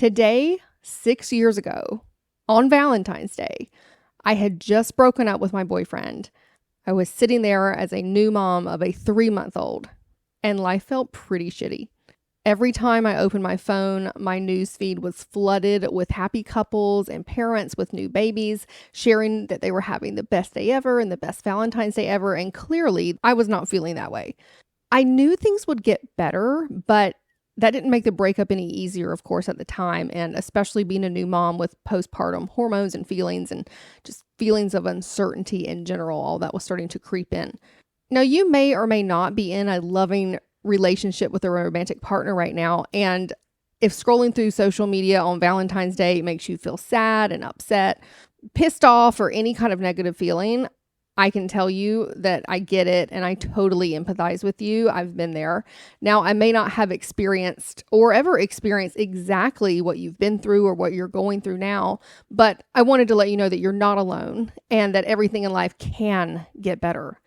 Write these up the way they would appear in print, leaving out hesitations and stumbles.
Today, 6 years ago, on Valentine's Day, I had just broken up with my boyfriend. I was sitting there as a new mom of a 3-month-old, and life felt pretty shitty. Every time I opened my phone, my news feed was flooded with happy couples and parents with new babies sharing that they were having the best day ever and the best Valentine's Day ever, and clearly I was not feeling that way. I knew things would get better, but that didn't make the breakup any easier, of course, at the time, and especially being a new mom with postpartum hormones and feelings and just feelings of uncertainty in general, all that was starting to creep in. Now, you may or may not be in a loving relationship with a romantic partner right now, and if scrolling through social media on Valentine's Day makes you feel sad and upset, pissed off, or any kind of negative feeling, I can tell you that I get it and I totally empathize with you. I've been there. Now, I may not have experienced or ever experienced exactly what you've been through or what you're going through now, but I wanted to let you know that you're not alone and that everything in life can get better.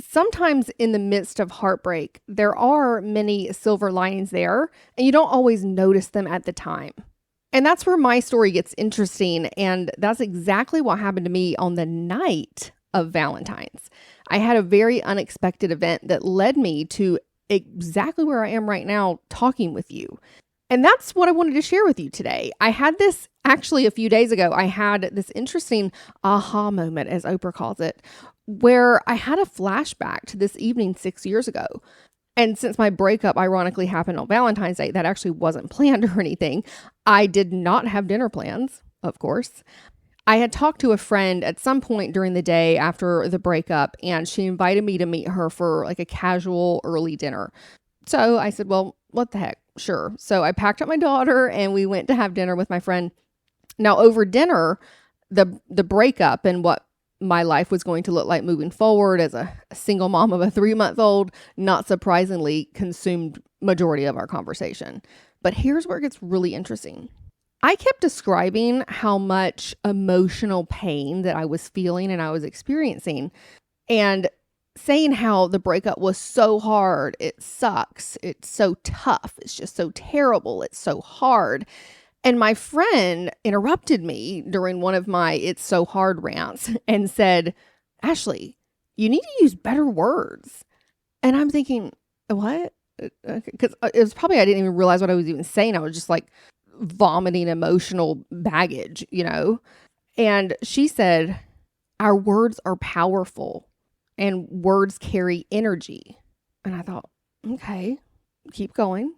Sometimes in the midst of heartbreak, there are many silver linings there, and you don't always notice them at the time. And that's where my story gets interesting, and that's exactly what happened to me on the night of Valentine's. I had a very unexpected event that led me to exactly where I am right now talking with you. And that's what I wanted to share with you today. I had this actually a few days ago. I had this interesting aha moment, as Oprah calls it, where I had a flashback to this evening 6 years ago. And since my breakup ironically happened on Valentine's Day, that actually wasn't planned or anything. I did not have dinner plans, of course. I had talked to a friend at some point during the day after the breakup, and she invited me to meet her for like a casual early dinner. So I said, well, what the heck? Sure. So I packed up my daughter and we went to have dinner with my friend. Now, over dinner, the breakup and what my life was going to look like moving forward as a single mom of a 3-month-old, not surprisingly, consumed majority of our conversation. But here's where it gets really interesting. I kept describing how much emotional pain that I was feeling and I was experiencing, and saying how the breakup was so hard. It sucks. It's so tough. It's just so terrible. It's so hard. And my friend interrupted me during one of my "it's so hard" rants and said, "Ashley, you need to use better words." And I'm thinking, what? Because it was probably, I didn't even realize what I was even saying. I was just like vomiting emotional baggage, And she said, "Our words are powerful and words carry energy." And I thought, okay, keep going.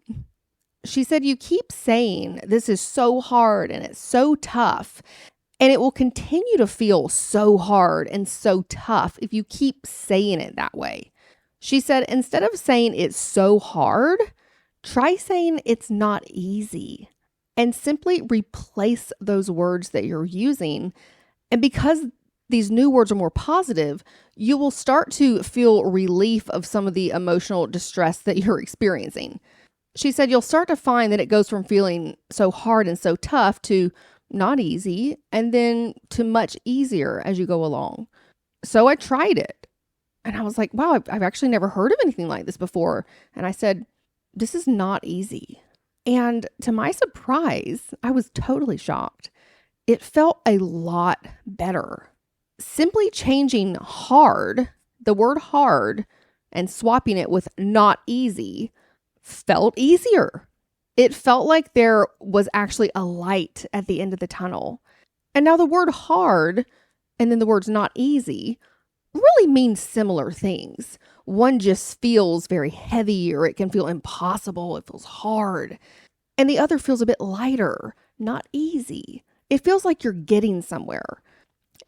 She said, "You keep saying this is so hard and it's so tough, and it will continue to feel so hard and so tough if you keep saying it that way." She said, "Instead of saying it's so hard, try saying it's not easy, and simply replace those words that you're using. And because these new words are more positive, you will start to feel relief of some of the emotional distress that you're experiencing." She said, "You'll start to find that it goes from feeling so hard and so tough to not easy, and then to much easier as you go along." So I tried it. And I was like, wow, I've actually never heard of anything like this before. And I said, this is not easy. And to my surprise, I was totally shocked. It felt a lot better. Simply changing hard, the word hard, and swapping it with not easy felt easier. It felt like there was actually a light at the end of the tunnel. And now the word hard and then the words not easy really mean similar things. One just feels very heavy, or it can feel impossible. It feels hard. And the other feels a bit lighter, not easy. It feels like you're getting somewhere.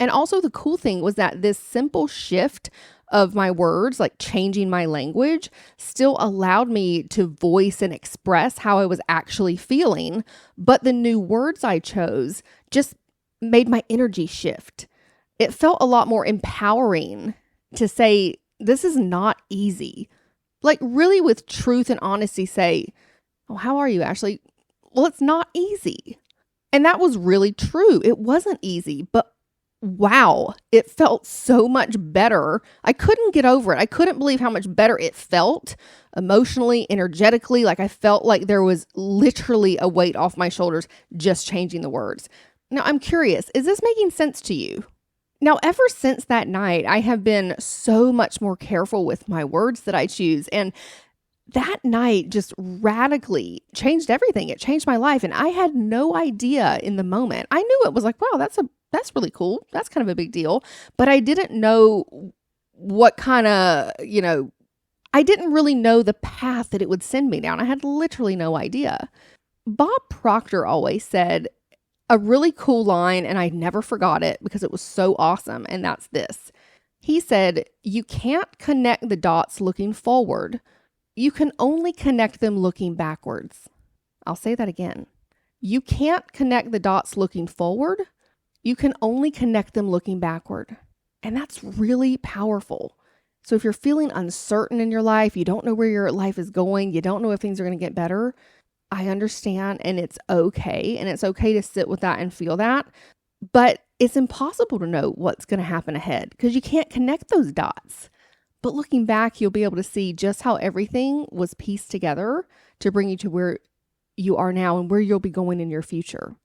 And also the cool thing was that this simple shift of my words, like changing my language, still allowed me to voice and express how I was actually feeling. But the new words I chose just made my energy shift. It felt a lot more empowering to say, this is not easy. Like really with truth and honesty say, "Oh, how are you, Ashley?" Well, it's not easy. And that was really true. It wasn't easy, but wow, it felt so much better. I couldn't get over it. I couldn't believe how much better it felt emotionally, energetically. Like I felt like there was literally a weight off my shoulders just changing the words. Now, I'm curious, is this making sense to you? Now, ever since that night, I have been so much more careful with my words that I choose. And that night just radically changed everything. It changed my life. And I had no idea in the moment. I knew it was like, wow, that's really cool. That's kind of a big deal. But I didn't know what kind of, I didn't really know the path that it would send me down. I had literally no idea. Bob Proctor always said a really cool line, and I never forgot it because it was so awesome. And that's this. He said, you can't connect the dots looking forward. You can only connect them looking backwards. I'll say that again. You can't connect the dots looking forward. You can only connect them looking backward. And that's really powerful. So if you're feeling uncertain in your life, you don't know where your life is going, you don't know if things are going to get better, I understand, and it's okay. And it's okay to sit with that and feel that. But it's impossible to know what's going to happen ahead because you can't connect those dots. But looking back, you'll be able to see just how everything was pieced together to bring you to where you are now and where you'll be going in your future.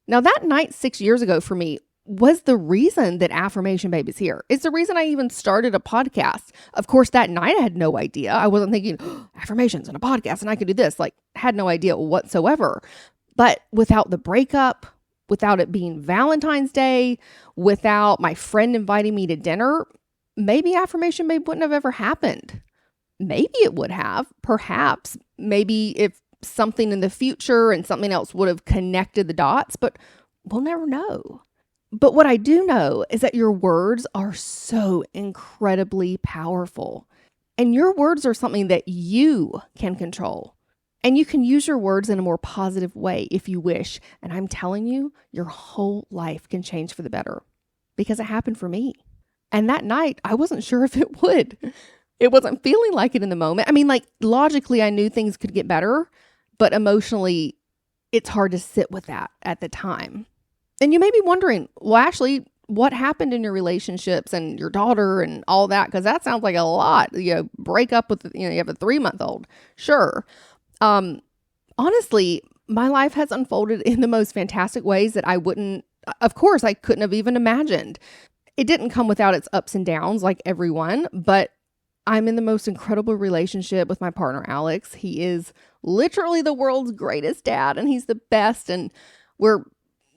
Now, that night 6 years ago for me was the reason that Affirmation Babe is here. It's the reason I even started a podcast. Of course, that night I had no idea. I wasn't thinking, affirmations and a podcast and I could do this. Like, had no idea whatsoever. But without the breakup, without it being Valentine's Day, without my friend inviting me to dinner, maybe Affirmation Babe wouldn't have ever happened. Maybe it would have, perhaps. Maybe if something in the future and something else would have connected the dots, but we'll never know. But what I do know is that your words are so incredibly powerful. And your words are something that you can control. And you can use your words in a more positive way if you wish. And I'm telling you, your whole life can change for the better because it happened for me. And that night, I wasn't sure if it would. It wasn't feeling like it in the moment. I mean, like logically, I knew things could get better, but emotionally, it's hard to sit with that at the time. And you may be wondering, well, Ashley, what happened in your relationships and your daughter and all that? Because that sounds like a lot. Break up with, you have a 3-month-old. Sure. Honestly, my life has unfolded in the most fantastic ways that I couldn't have even imagined. It didn't come without its ups and downs like everyone, but I'm in the most incredible relationship with my partner, Alex. He is literally the world's greatest dad, and he's the best. And we're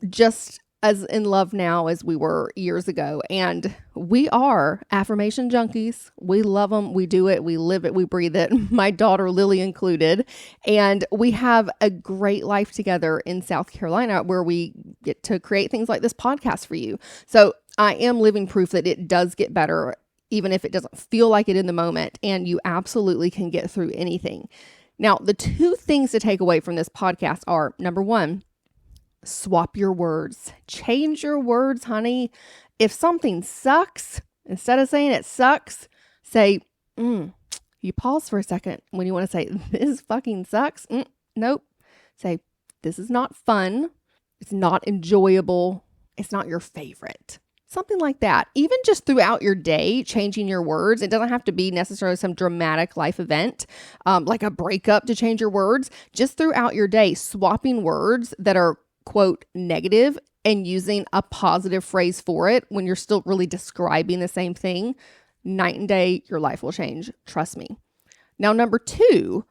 just as in love now as we were years ago. And we are affirmation junkies. We love them. We do it. We live it. We breathe it. My daughter, Lily, included. And we have a great life together in South Carolina where we get to create things like this podcast for you. So I am living proof that it does get better, even if it doesn't feel like it in the moment. And you absolutely can get through anything. Now, the 2 things to take away from this podcast are, number 1, swap your words. Change your words, honey. If something sucks, instead of saying it sucks, say, you pause for a second when you want to say, this fucking sucks. Nope. Say, this is not fun. It's not enjoyable. It's not your favorite. Something like that. Even just throughout your day, changing your words. It doesn't have to be necessarily some dramatic life event, like a breakup to change your words. Just throughout your day, swapping words that are, quote, negative and using a positive phrase for it when you're still really describing the same thing, night and day, your life will change. Trust me. Now, number 2,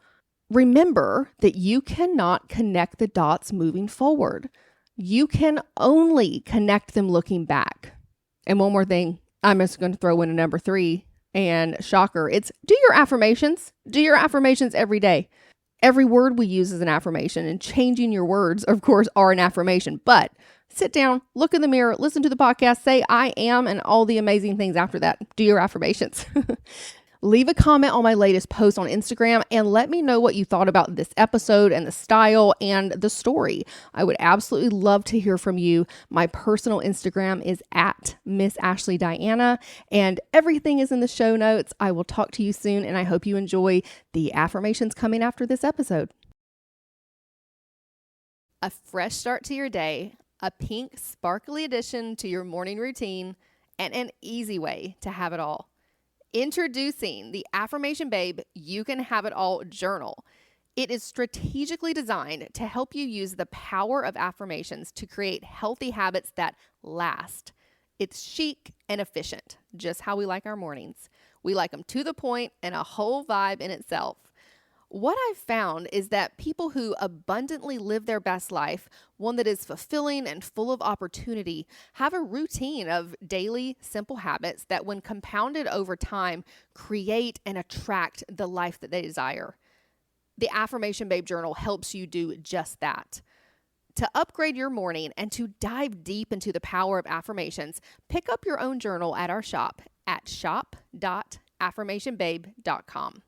remember that you cannot connect the dots moving forward. You can only connect them looking back. And one more thing, I'm just going to throw in a number 3, and shocker, it's do your affirmations. Do your affirmations every day. Every word we use is an affirmation, and changing your words, of course, are an affirmation. But sit down, look in the mirror, listen to the podcast, say I am, and all the amazing things after that. Do your affirmations. Leave a comment on my latest post on Instagram and let me know what you thought about this episode and the style and the story. I would absolutely love to hear from you. My personal Instagram is at Miss Ashley Diana, and everything is in the show notes. I will talk to you soon, and I hope you enjoy the affirmations coming after this episode. A fresh start to your day, a pink sparkly addition to your morning routine, and an easy way to have it all. Introducing the Affirmation Babe You Can Have It All journal. It is strategically designed to help you use the power of affirmations to create healthy habits that last. It's chic and efficient, just how we like our mornings. We like them to the point and a whole vibe in itself. What I've found is that people who abundantly live their best life, one that is fulfilling and full of opportunity, have a routine of daily, simple habits that, when compounded over time, create and attract the life that they desire. The Affirmation Babe journal helps you do just that. To upgrade your morning and to dive deep into the power of affirmations, pick up your own journal at our shop at shop.affirmationbabe.com.